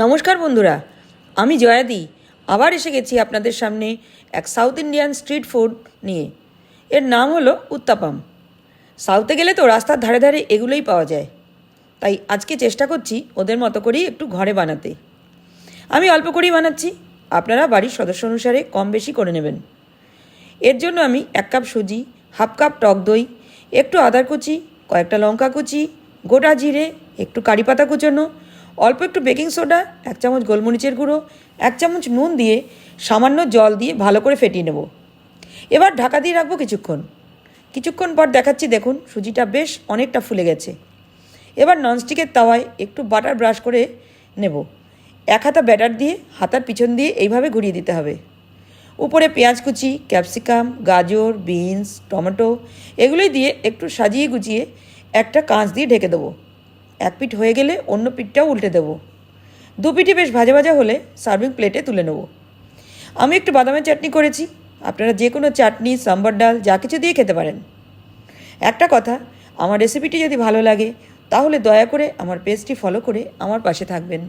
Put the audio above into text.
নমস্কার বন্ধুরা, আমি জয়াদি আবার এসে গেছি আপনাদের সামনে এক সাউথ ইন্ডিয়ান স্ট্রিট ফুড নিয়ে। এর নাম হলো উত্তাপাম। সাউথে গেলে তো রাস্তার ধারে ধারে এগুলোই পাওয়া যায়, তাই আজকে চেষ্টা করছি ওদের মতো করেই একটু ঘরে বানাতে। আমি অল্প করেই বানাচ্ছি, আপনারা বাড়ির সদস্য অনুসারে কম বেশি করে নেবেন। এর জন্য আমি 1 কাপ সুজি, হাফ কাপ টক দই, একটু আদা কুচি, কয়েকটা লঙ্কা কুচি, গোটা জিরে, একটু কারি পাতা কুচোনো, অল্প একটু বেকিং সোডা, 1 চামচ গোলমরিচের গুঁড়ো, 1 চামচ নুন দিয়ে সামান্য জল দিয়ে ভালো করে ফেটিয়ে নেব। এবার ঢাকা দিয়ে রাখবো কিছুক্ষণ পর দেখাচ্ছি। দেখুন, সুজিটা বেশ অনেকটা ফুলে গেছে। এবার ননস্টিকের তাওয়ায় একটু বাটার ব্রাশ করে নেব। 1 হাতা ব্যাটার দিয়ে হাতার পিছন দিয়ে এইভাবে ঘুরিয়ে দিতে হবে। উপরে পেঁয়াজ কুচি, ক্যাপসিকাম, গাজর, বিনস, টমেটো এগুলোই দিয়ে একটু সাজিয়ে গুছিয়ে একটা কাঁচ দিয়ে ঢেকে দেবো। 1 পিঠ হয়ে গেলে অন্য পিঠটাও উল্টে দেবো। 2 পিঠই বেশ ভাজা ভাজা হলে সার্ভিং প্লেটে তুলে নেব। আমি একটু বাদামের চাটনি করেছি, আপনারা যে কোনো চাটনি, সাম্বার ডাল যা কিছু দিয়ে খেতে পারেন। একটা কথা, আমার রেসিপিটি যদি ভালো লাগে তাহলে দয়া করে আমার পেজটি ফলো করে আমার পাশে থাকবেন।